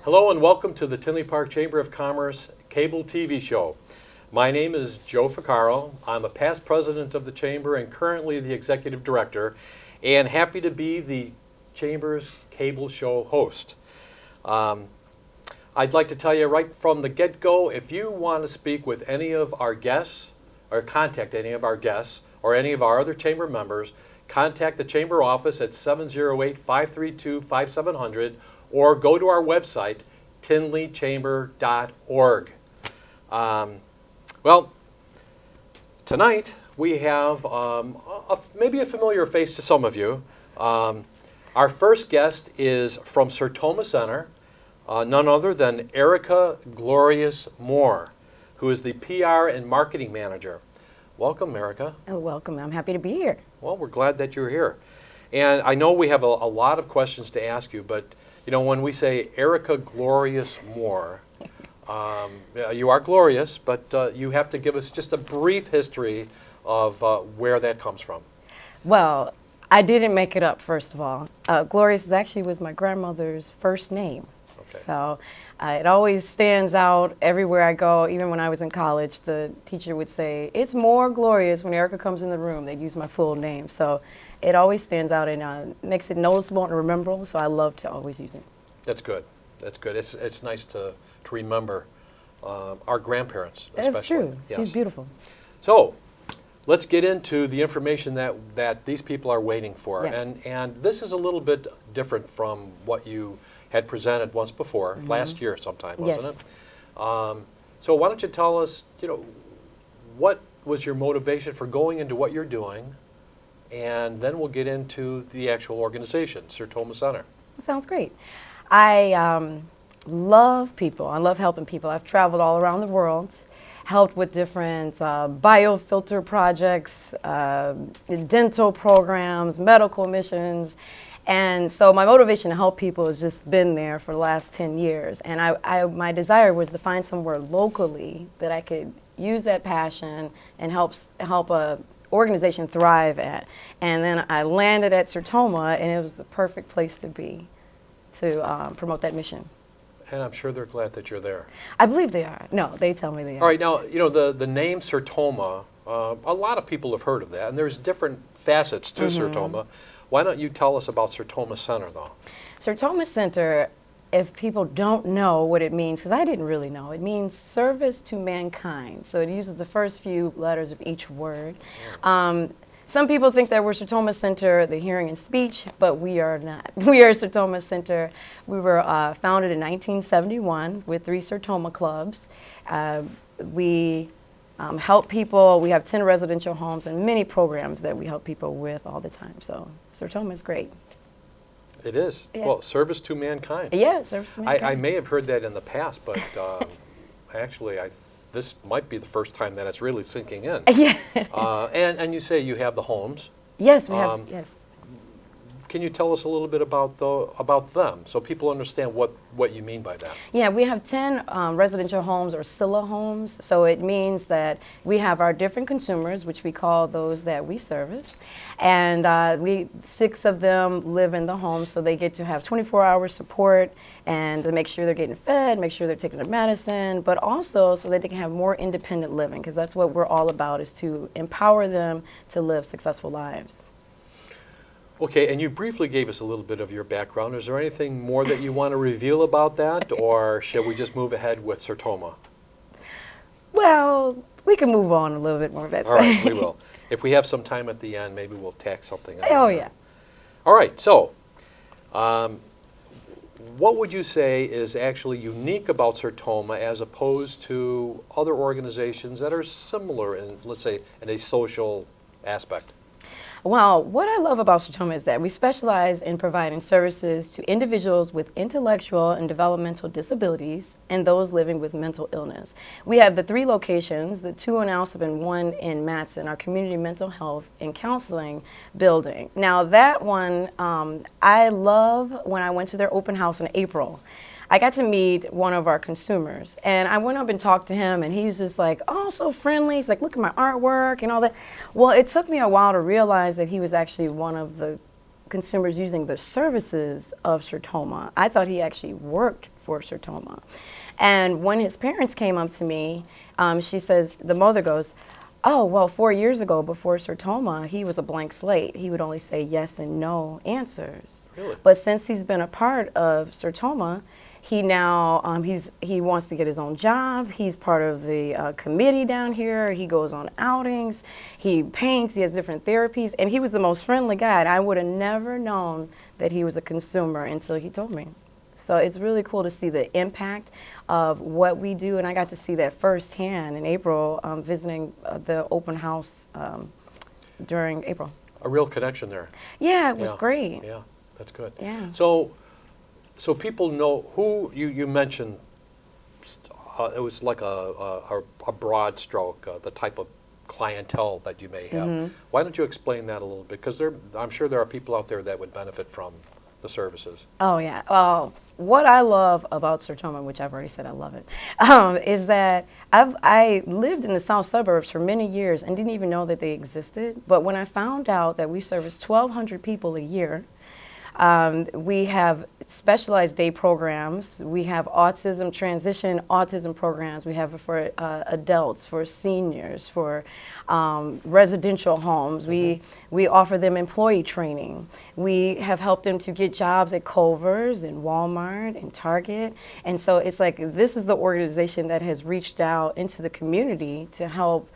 Hello and welcome to the Tinley Park Chamber of Commerce cable TV show. My name is Joe Ficaro. I'm a past president of the Chamber and currently the executive director, and happy to be the Chamber's cable show host. I'd like to tell you right from the get-go, if you want to speak with any of our guests or contact any of our guests or any of our other Chamber members, contact the Chamber office at 708-532-5700 or go to our website, tinleychamber.org. Well, tonight we have maybe a familiar face to some of you. Our first guest is from Sertoma Centre, none other than Ericka Glorious Moore, who is the PR and marketing manager. Welcome, Ericka. Oh, welcome. I'm happy to be here. Well, we're glad that you're here. And I know we have a lot of questions to ask you, but you know, when we say Ericka Glorious Moore, you are glorious, but you have to give us just a brief history of where that comes from. Well, I didn't make it up, first of all. Glorious actually was my grandmother's first name. Okay. So it always stands out everywhere I go. Even when I was in college, the teacher would say, "It's more glorious when Ericka comes in the room." They'd use my full name. So it always stands out and makes it noticeable and rememberable, so I love to always use it. That's good. That's good. It's nice to remember our grandparents, especially. That's true. Yes. She's beautiful. So let's get into the information that these people are waiting for. Yes. And this is a little bit different from what you had presented once before, last year sometime, wasn't Yes. it? So why don't you tell us, you know, what was your motivation for going into what you're doing, and then we'll get into the actual organization, Sertoma Centre. Sounds great. I love people. I love helping people. I've traveled all around the world, helped with different biofilter projects, dental programs, medical missions. And so my motivation to help people has just been there for the last 10 years. And my desire was to find somewhere locally that I could use that passion and help a organization thrive at. And then I landed at Sertoma, and it was the perfect place to be to promote that mission. And I'm sure they're glad that you're there. I believe they are. No, they tell me they are. All right, now, you know, the name Sertoma, a lot of people have heard of that, and there's different facets to Sertoma. Why don't you tell us about Sertoma Centre, though? Sertoma Centre, if people don't know what it means, because I didn't really know, it means service to mankind. So it uses the first few letters of each word. Some people think that we're Sertoma Centre, the hearing and speech, but we are not. We are Sertoma Centre. We were founded in 1971 with 3 Sertoma clubs. We help people. We have 10 residential homes and many programs that we help people with all the time. So Sertoma is great. It is. Yeah. Well, service to mankind. Yeah, service to mankind. I may have heard that in the past, but actually, this might be the first time that it's really sinking in. Yeah. And you say you have the homes. Yes, we have. Yes. Can you tell us a little bit about them so people understand what you mean by that? Yeah, we have 10 residential homes or SILA homes. So it means that we have our different consumers, which we call those that we service. And 6 of them live in the home, so they get to have 24-hour support and to make sure they're getting fed, make sure they're taking their medicine, but also so that they can have more independent living, because that's what we're all about, is to empower them to live successful lives. Okay, and you briefly gave us a little bit of your background. Is there anything more that you want to reveal about that, or shall we just move ahead with Sertoma? Well, we can move on a little bit more. That's all right, we will. If we have some time at the end, maybe we'll tack something on. Oh, yeah. All right, so what would you say is actually unique about Sertoma as opposed to other organizations that are similar in, let's say, in a social aspect? Well, what I love about Sertoma is that we specialize in providing services to individuals with intellectual and developmental disabilities and those living with mental illness. We have the 3 locations, the 2 in Alsip and 1 in Matson, our community mental health and counseling building. Now that one, I love when I went to their open house in April. I got to meet one of our consumers, and I went up and talked to him, and he was just like, oh, so friendly. He's like, look at my artwork and all that. Well, it took me a while to realize that he was actually one of the consumers using the services of Sertoma. I thought he actually worked for Sertoma. And when his parents came up to me, she says, the mother goes, oh, well, 4 years ago before Sertoma, he was a blank slate. He would only say yes and no answers. Really? But since he's been a part of Sertoma, he now, he wants to get his own job. He's part of the committee down here. He goes on outings. He paints. He has different therapies. And he was the most friendly guy. And I would have never known that he was a consumer until he told me. So it's really cool to see the impact of what we do. And I got to see that firsthand in April, visiting the open house during April. A real connection there. Yeah, it was Yeah. great. Yeah, that's good. Yeah. So people know who you mentioned. It was like a broad stroke, the type of clientele that you may have. Mm-hmm. Why don't you explain that a little bit? Because I'm sure there are people out there that would benefit from the services. Oh yeah. Well, what I love about Sertoma, which I've already said I love it, is that I lived in the south suburbs for many years and didn't even know that they existed. But when I found out that we service 1,200 people a year, we have specialized day programs. We have autism transition autism programs. We have it for adults, for seniors, for residential homes. We offer them employee training. We have helped them to get jobs at Culver's and Walmart and Target. And so it's like this is the organization that has reached out into the community to help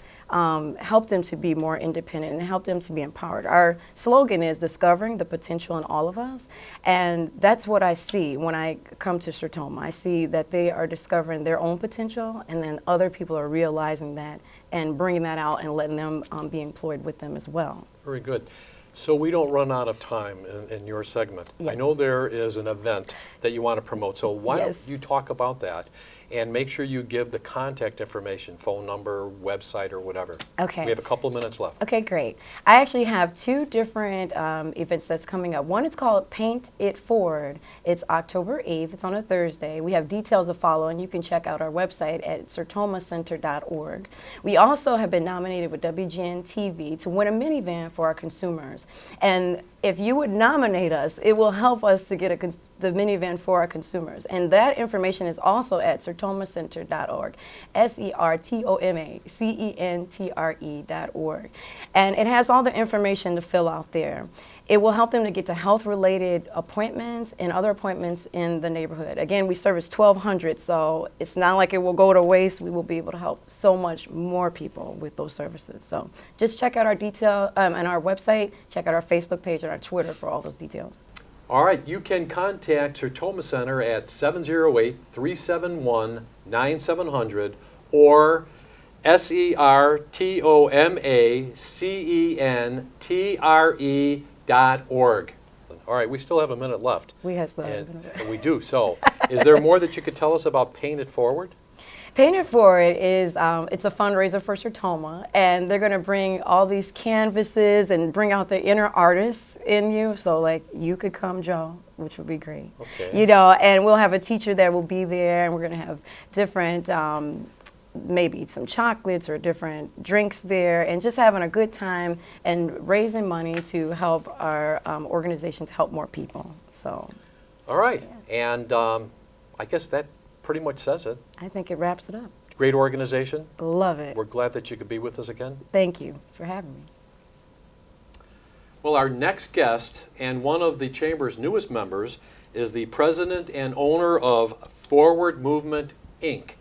them to be more independent and help them to be empowered. Our slogan is discovering the potential in all of us, and that's what I see when I come to Sertoma. I see that they are discovering their own potential, and then other people are realizing that and bringing that out and letting them be employed with them as well. Very good. So we don't run out of time in your segment. Yes. I know there is an event that you want to promote, so why Yes. don't you talk about that and make sure you give the contact information, phone number, website, or whatever. Okay. We have a couple of minutes left. Okay, great. I actually have two different events that's coming up. One is called Paint It Forward. It's October 8th. It's on a Thursday. We have details to follow, and you can check out our website at sertomacenter.org. We also have been nominated with WGN TV to win a minivan for our consumers. And if you would nominate us, it will help us to get the minivan for our consumers. And that information is also at sertomacenter.org, sertomacentre.org. And it has all the information to fill out there. It will help them to get to health-related appointments and other appointments in the neighborhood. Again, we service 1,200, so it's not like it will go to waste. We will be able to help so much more people with those services. So just check out our detail on our website, check out our Facebook page and our Twitter for all those details. All right, you can contact Sertoma Center at 708-371-9700 or sertomacenter.org. All right, we still have a minute left. We have And we do. So, is there more that you could tell us about Paint It Forward? Paint It Forward is it's a fundraiser for Sertoma, and they're going to bring all these canvases and bring out the inner artists in you. So, like, you could come, Joe, which would be great. Okay. You know, and we'll have a teacher that will be there, and we're going to have different, maybe some chocolates or different drinks there, and just having a good time and raising money to help our organization to help more people. So. All right, Yeah. and I guess that pretty much says it. I think it wraps it up. Great organization. Love it. We're glad that you could be with us again. Thank you for having me. Well, our next guest and one of the Chamber's newest members is the president and owner of Forward Movement, Inc.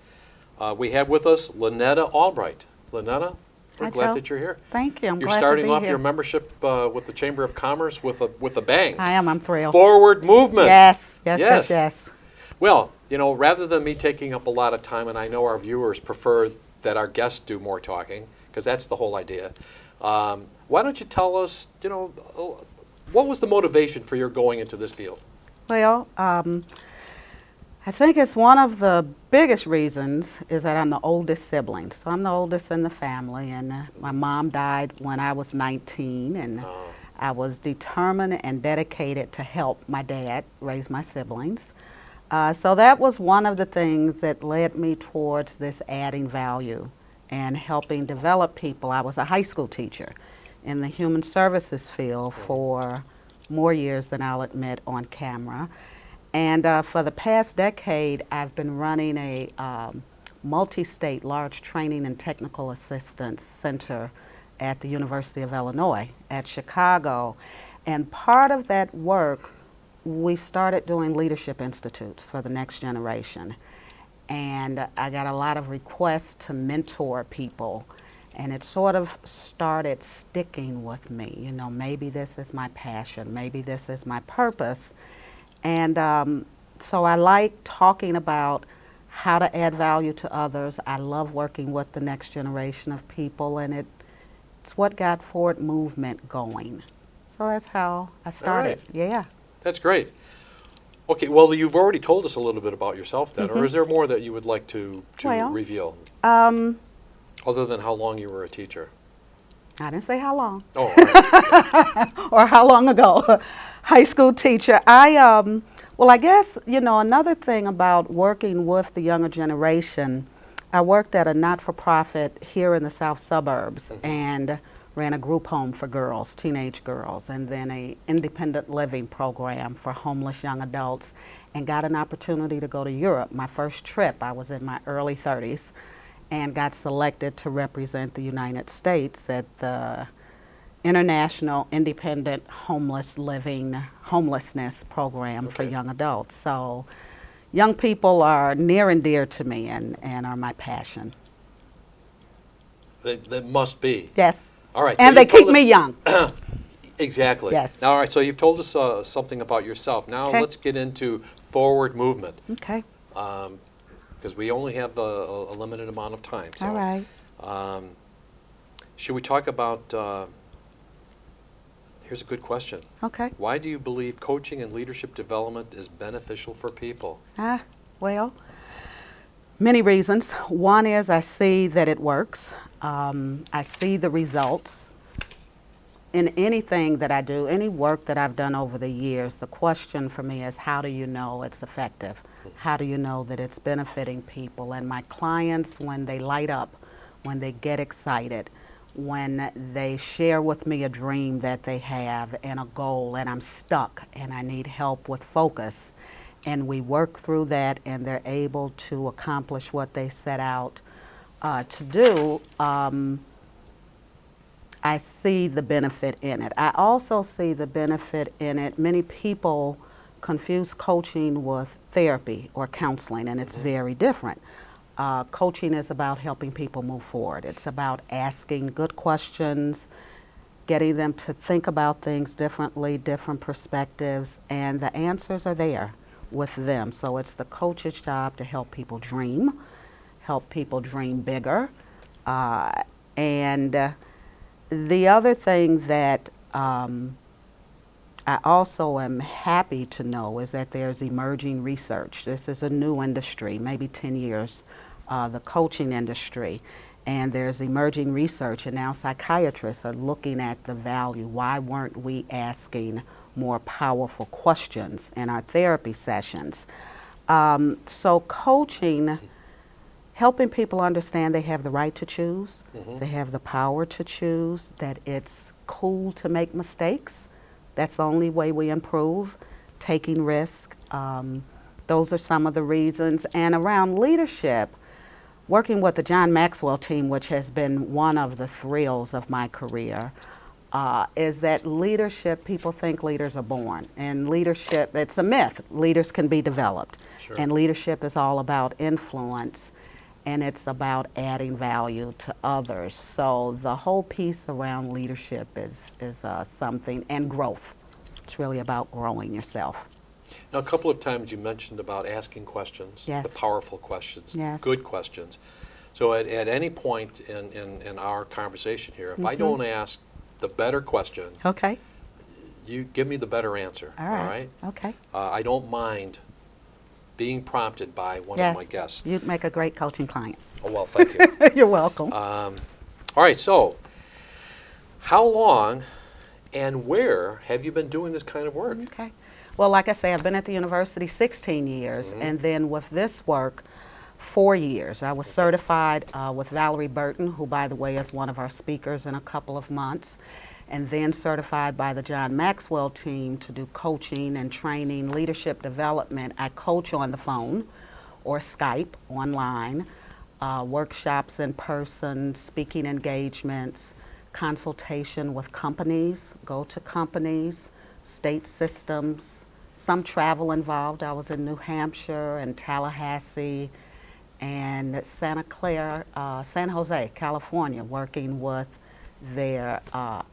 We have with us Lonnetta Albright. Lonnetta, we're Hi, glad Joe. that you're here. Thank you. I'm You're glad starting to be off here. your membership with the Chamber of Commerce with a bang. I am. I'm thrilled. Forward Movement. Yes, Yes. yes, yes, yes. Well, you know, rather than me taking up a lot of time, and I know our viewers prefer that our guests do more talking, because that's the whole idea, why don't you tell us, you know, what was the motivation for your going into this field? Well, I think it's one of the biggest reasons is that I'm the oldest sibling. So I'm the oldest in the family, and my mom died when I was 19, and I was determined and dedicated to help my dad raise my siblings. So that was one of the things that led me towards this adding value and helping develop people. I was a high school teacher in the human services field for more years than I'll admit on camera. And for the past decade, I've been running a multi-state large training and technical assistance center at the University of Illinois at Chicago. And part of that work, we started doing leadership institutes for the next generation. And I got a lot of requests to mentor people. And it sort of started sticking with me. You know, maybe this is my passion, maybe this is my purpose. And so I like talking about how to add value to others. I love working with the next generation of people, and it's what got Forward Movement going. So that's how I started. Yeah. That's great. Okay, well, you've already told us a little bit about yourself then, or is there more that you would like to Well, reveal? Other than how long you were a teacher? I didn't say how long. Oh, all right. Or how long ago. High school teacher. Well, I guess, you know, another thing about working with the younger generation, I worked at a not-for-profit here in the south suburbs and ran a group home for girls, teenage girls, and then a independent living program for homeless young adults, and got an opportunity to go to Europe. My first trip, I was in my early 30s, and got selected to represent the United States at the International Independent Homelessness Program for young adults. So young people are near and dear to me and are my passion. That must be. Yes. All right. And so they keep me young. Exactly. Yes. Now, all right, so you've told us something about yourself. Now Okay. let's get into Forward Movement, Okay. because we only have a limited amount of time. So, All right. should we talk about, here's a good question. Okay. Why do you believe coaching and leadership development is beneficial for people? Well, many reasons. One is I see that it works. I see the results. In anything that I do, any work that I've done over the years, the question for me is, how do you know it's effective? How do you know that it's benefiting people? And my clients, when they light up, when they get excited, when they share with me a dream that they have and a goal, and I'm stuck and I need help with focus, and we work through that and they're able to accomplish what they set out to do, I see the benefit in it. I also see the benefit in it. Many people confuse coaching with therapy or counseling, and it's very different. Coaching is about helping people move forward. It's about asking good questions, getting them to think about things differently, different perspectives, and the answers are there with them. So it's the coach's job to help people dream bigger, and the other thing that I also am happy to know is that there's emerging research. This is a new industry, maybe 10 years, the coaching industry. And there's emerging research, and now psychiatrists are looking at the value. Why weren't we asking more powerful questions in our therapy sessions? So coaching, helping people understand they have the right to choose, they have the power to choose, that it's cool to make mistakes. That's the only way we improve, taking risk. Those are some of the reasons. And around leadership, working with the John Maxwell team, which has been one of the thrills of my career, is that leadership, people think leaders are born. And leadership, it's a myth. Leaders can be developed. Sure. And leadership is all about influence, and it's about adding value to others. So the whole piece around leadership is something, and growth. It's really about growing yourself. Now, a couple of times you mentioned about asking questions, Yes. the powerful questions, Yes. good questions. So at any point in our conversation here, if I don't ask the better question, Okay. you give me the better answer. All right. Okay. I don't mind being prompted by one Yes. of my guests. You'd make a great coaching client. Oh, well, thank you. You're welcome. All right, so how long and where have you been doing this kind of work? Okay. Well, like I say, I've been at the university 16 years, and then with this work, 4 years. I was certified with Valerie Burton, who, by the way, is one of our speakers in a couple of months. and then certified by the John Maxwell team to do coaching and training, leadership development. I coach on the phone or Skype online, workshops in person, speaking engagements, consultation with companies, go to companies, state systems, some travel involved. I was in New Hampshire and Tallahassee and San Jose, California, working with their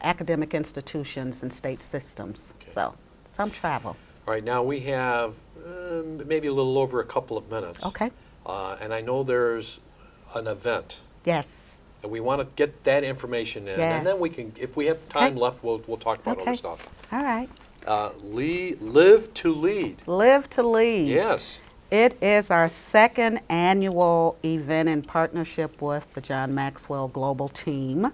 academic institutions and state systems. Okay. So, some travel. All right, now we have maybe a little over a couple of minutes. Okay. And I know there's an event, Yes. and we want to get that information in. Yes. And then we can, if we have time Okay. left, we'll talk about other Okay. stuff. All right. Live to Lead. Live to Lead. Yes. It is our second annual event in partnership with the John Maxwell Global Team.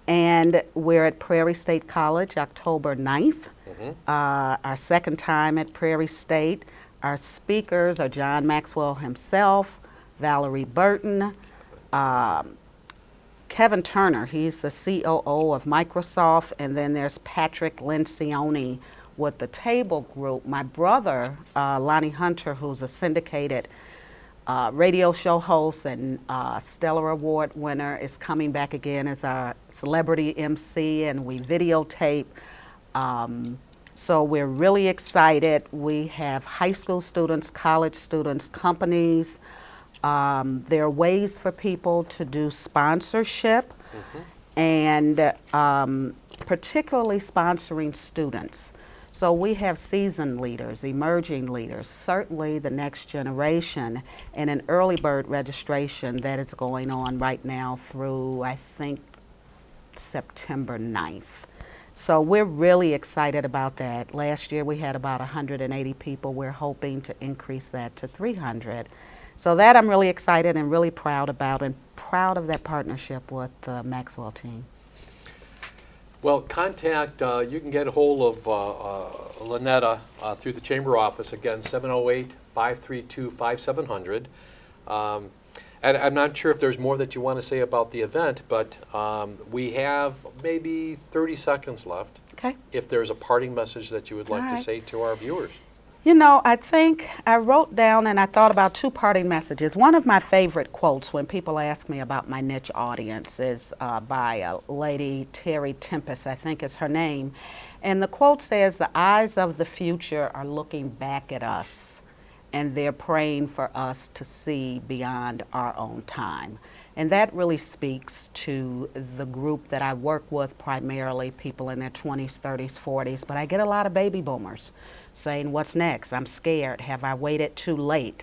And we're at Prairie State College, October 9th. Our second time at Prairie State. Our speakers are John Maxwell himself, Valerie Burton, Kevin Turner, he's the COO of Microsoft, and then there's Patrick Lencioni with the Table Group. My brother, Lonnie Hunter, who's a syndicated radio show host and Stellar Award winner, is coming back again as our celebrity MC, and we videotape. So we're really excited. We have high school students, college students, companies. There are ways for people to do sponsorship and particularly sponsoring students. So we have seasoned leaders, emerging leaders, certainly the next generation, and an early bird registration that is going on right now through, I think, September 9th. So we're really excited about that. Last year we had about 180 people. We're hoping to increase that to 300. So that I'm really excited and really proud about, and proud of that partnership with the Maxwell team. Well, contact, you can get a hold of Lonnetta through the Chamber office, again, 708-532-5700. And I'm not sure if there's more that you want to say about the event, but we have maybe 30 seconds left. Okay. If there's a parting message that you would like All to right. say to our viewers. You know, I think I wrote down and I thought about two parting messages. One of my favorite quotes when people ask me about my niche audience is by a lady, Terry Tempest, I think is her name. And the quote says, "The eyes of the future are looking back at us, and they're praying for us to see beyond our own time." And that really speaks to the group that I work with, primarily people in their 20s, 30s, 40s, but I get a lot of baby boomers saying, "What's next? I'm scared. Have I waited too late?"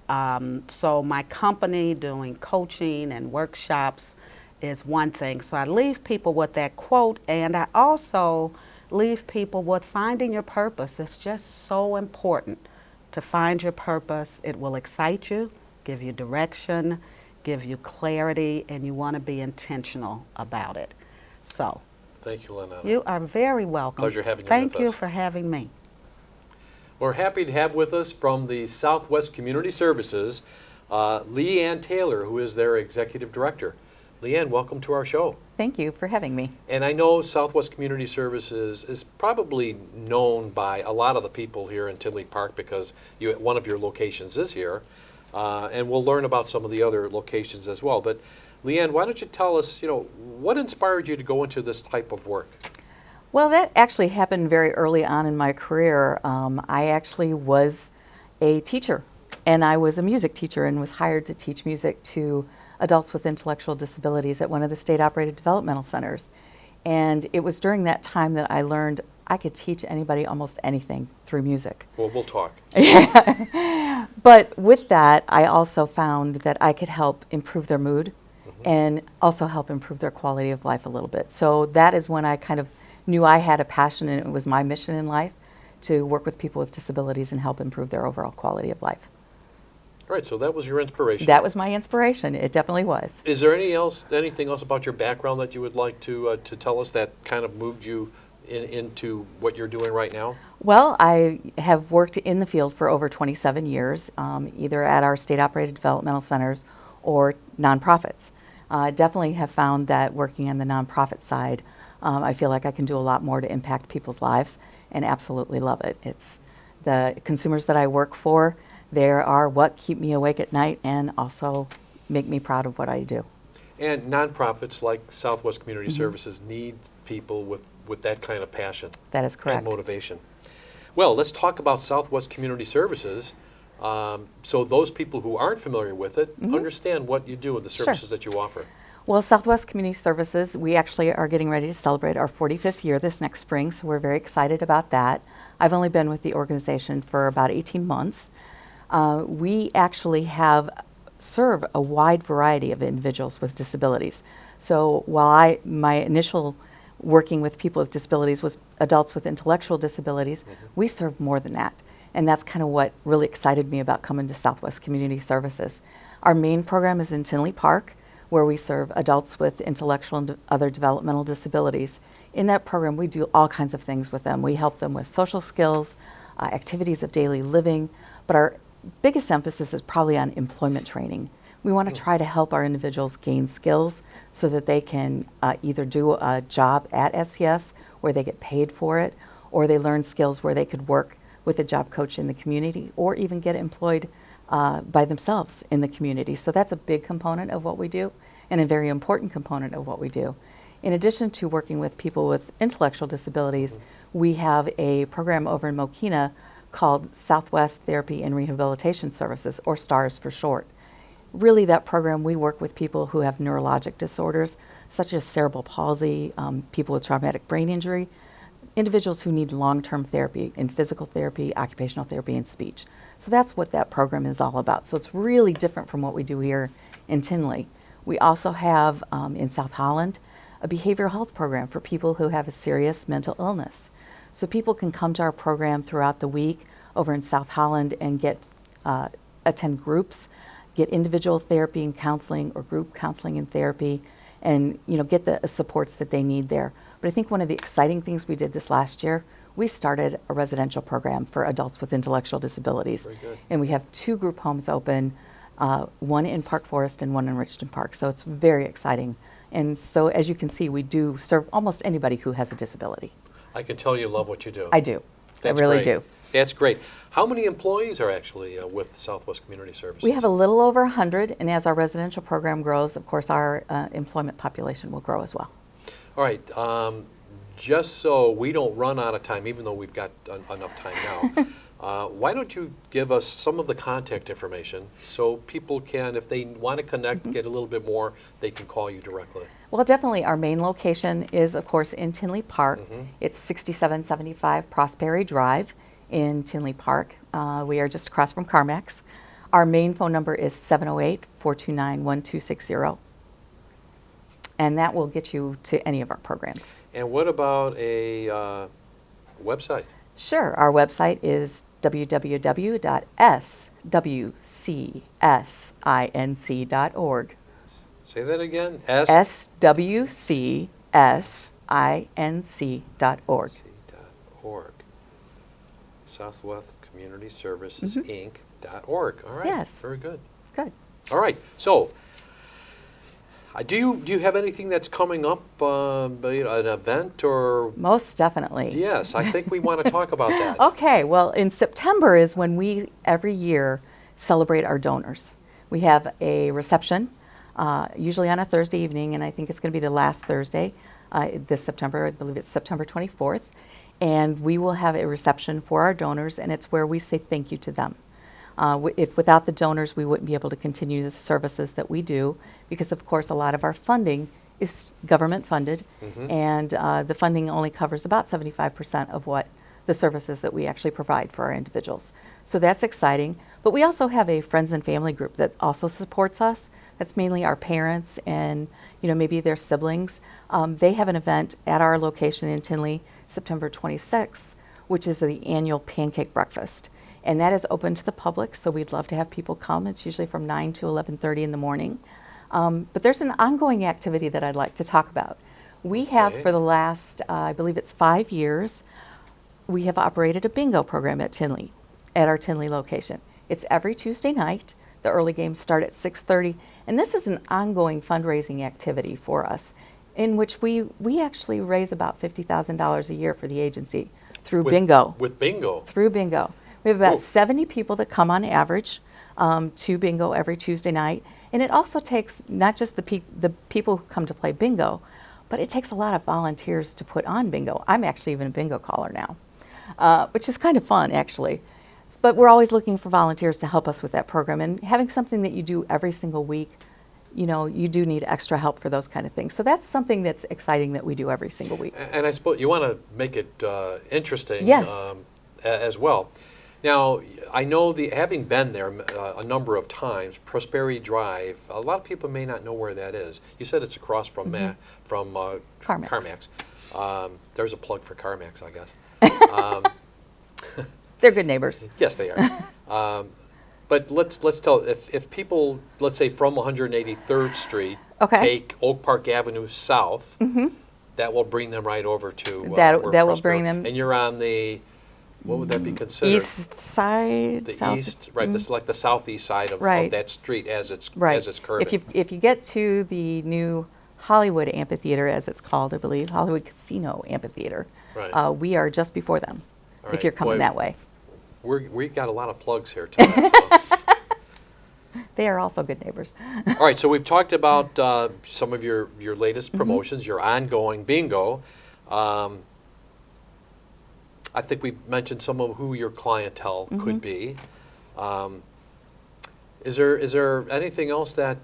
So my company doing coaching and workshops is one thing. So I leave people with that quote, and I also leave people with finding your purpose. It's just so important to find your purpose. It will excite you, give you direction, give you clarity, and you want to be intentional about it. So Thank you, Lonnetta. you are very welcome. Pleasure having you Thank with you us. for having me. We're happy to have with us from the Southwest Community Services, Leanne Taylor, who is their Executive Director. Leanne, welcome to our show. Thank you for having me. And I know Southwest Community Services is probably known by a lot of the people here in Tinley Park because one of your locations is here. And we'll learn about some of the other locations as well. But Leanne, why don't you tell us, what inspired you to go into this type of work? Well, that actually happened very early on in my career. I actually was a teacher, and I was a music teacher and was hired to teach music to adults with intellectual disabilities at one of the state-operated developmental centers. And it was during that time that I learned I could teach anybody almost anything through music. Well, we'll talk. But with that, I also found that I could help improve their mood and also help improve their quality of life a little bit. So that is when I kind of knew I had a passion, and it was my mission in life to work with people with disabilities and help improve their overall quality of life. All right, so that was your inspiration. That was my inspiration. It definitely was. Is there anything else about your background that you would like to tell us that kind of moved you into what you're doing right now? Well, I have worked in the field for over 27 years, either at our state-operated developmental centers or nonprofits. Definitely have found that working on the nonprofit side I feel like I can do a lot more to impact people's lives, and absolutely love it. It's the consumers that I work for. They are what keep me awake at night and also make me proud of what I do. And nonprofits like Southwest Community Services need people with that kind of passion. That is correct. And motivation. Well, let's talk about Southwest Community Services. So those people who aren't familiar with it understand what you do and the services that you offer. Well, Southwest Community Services, we actually are getting ready to celebrate our 45th year this next spring, so we're very excited about that. I've only been with the organization for about 18 months. We actually serve a wide variety of individuals with disabilities. So while my initial working with people with disabilities was adults with intellectual disabilities, we serve more than that. And that's kind of what really excited me about coming to Southwest Community Services. Our main program is in Tinley Park, where we serve adults with intellectual and other developmental disabilities. In that program, we do all kinds of things with them. We help them with social skills, activities of daily living, but our biggest emphasis is probably on employment training. We want to try to help our individuals gain skills so that they can either do a job at SCS where they get paid for it, or they learn skills where they could work with a job coach in the community, or even get employed by themselves in the community. So that's a big component of what we do, and a very important component of what we do. In addition to working with people with intellectual disabilities, we have a program over in Mokina called Southwest Therapy and Rehabilitation Services, or STARS for short. Really, that program, we work with people who have neurologic disorders, such as cerebral palsy, people with traumatic brain injury, individuals who need long-term therapy in physical therapy, occupational therapy, and speech. So that's what that program is all about. So it's really different from what we do here in Tinley. We also have, in South Holland, a behavioral health program for people who have a serious mental illness. So people can come to our program throughout the week over in South Holland and attend groups, get individual therapy and counseling, or group counseling and therapy, and get the supports that they need there. But I think one of the exciting things we did this last year, we started a residential program for adults with intellectual disabilities. Very good. And we have 2 group homes open, one in Park Forest and one in Richton Park. So it's very exciting. And so as you can see, we do serve almost anybody who has a disability. I can tell you love what you do. I do. That's I really great. do. That's great. How many employees are actually with Southwest Community Services? We have a little over 100, and as our residential program grows, of course, our employment population will grow as well. All right. Just so we don't run out of time, even though we've got enough time now, why don't you give us some of the contact information so people can, if they want to connect, get a little bit more, they can call you directly. Well, definitely. Our main location is, of course, in Tinley Park. It's 6775 Prosperi Drive in Tinley Park. We are just across from CarMax. Our main phone number is 708-429-1260. And that will get you to any of our programs. And what about a website? Sure. Our website is www.swcsinc.org. Say that again. swcsinc.org. .org. Southwest Community Services Inc.org. All right. Yes. Very good. Good. All right. So, do you have anything that's coming up, an event or? Most definitely. Yes, I think we want to talk about that. Okay, well, in September is when we, every year, celebrate our donors. We have a reception, usually on a Thursday evening, and I think it's going to be the last Thursday this September. I believe it's September 24th. And we will have a reception for our donors, and it's where we say thank you to them. If without the donors, we wouldn't be able to continue the services that we do, because of course a lot of our funding is government funded, and the funding only covers about 75% of what the services that we actually provide for our individuals. So that's exciting. But we also have a friends and family group that also supports us. That's mainly our parents and maybe their siblings. They have an event at our location in Tinley, September 26th, which is the annual pancake breakfast. And that is open to the public, so we'd love to have people come. It's usually from 9 to 11:30 in the morning. But there's an ongoing activity that I'd like to talk about. We have for the last, I believe it's 5 years, we have operated a bingo program at Tinley, at our Tinley location. It's every Tuesday night. The early games start at 6:30, and this is an ongoing fundraising activity for us. in which we actually raise about $50,000 a year for the agency through bingo. With bingo. Through bingo. We have about Ooh. 70 people that come on average to bingo every Tuesday night. And it also takes not just the people who come to play bingo, but it takes a lot of volunteers to put on bingo. I'm actually even a bingo caller now, which is kind of fun, actually. But we're always looking for volunteers to help us with that program. And having something that you do every single week, you know, you do need extra help for those kind of things. So that's something that's exciting that we do every single week. And I suppose you want to make it interesting Yes. As well. Now, I know having been there a number of times, Prosperity Drive, a lot of people may not know where that is. You said it's across from CarMax. There's a plug for CarMax, I guess. They're good neighbors. Yes, they are. But let's tell, if people, let's say from 183rd Street, Okay. take Oak Park Avenue south, that will bring them right over to That where will Prosperity- bring them- And you're on the, what would that be considered? East side, The south, east, right? This is like the southeast side of Right. that street as it's right. curving. If you get to the new Hollywood Amphitheater, as it's called, I believe, Hollywood Casino Amphitheater, Right. we are just before them. All If right. you're coming Boy, that way, We've got a lot of plugs here tonight. So. they are also good neighbors. All right, so we've talked about some of your latest promotions, your ongoing bingo. I think we mentioned some of who your clientele could be. Is there anything else that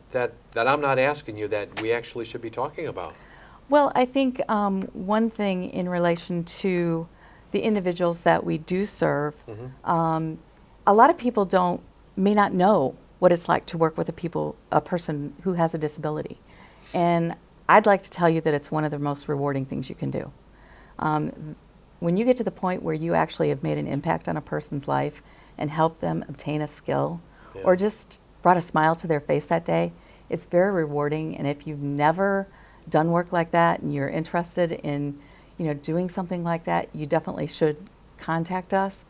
I'm not asking you that we actually should be talking about? Well, I think one thing in relation to the individuals that we do serve, a lot of people may not know what it's like to work with a person who has a disability. And I'd like to tell you that it's one of the most rewarding things you can do. When you get to the point where you actually have made an impact on a person's life and helped them obtain a skill, or just brought a smile to their face that day, it's very rewarding. And if you've never done work like that and you're interested in doing something like that, you definitely should contact us.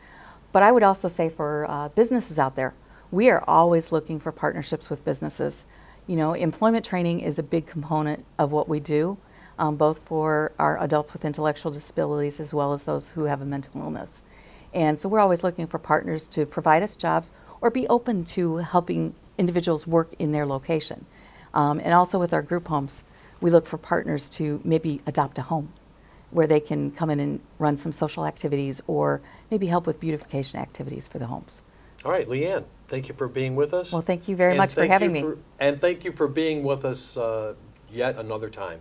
But I would also say for businesses out there, we are always looking for partnerships with businesses. Employment training is a big component of what we do, both for our adults with intellectual disabilities as well as those who have a mental illness. And so we're always looking for partners to provide us jobs or be open to helping individuals work in their location. And also with our group homes, we look for partners to maybe adopt a home where they can come in and run some social activities or maybe help with beautification activities for the homes. All right, Leanne, thank you for being with us. Well, thank you very much for having me. And thank you for being with us yet another time.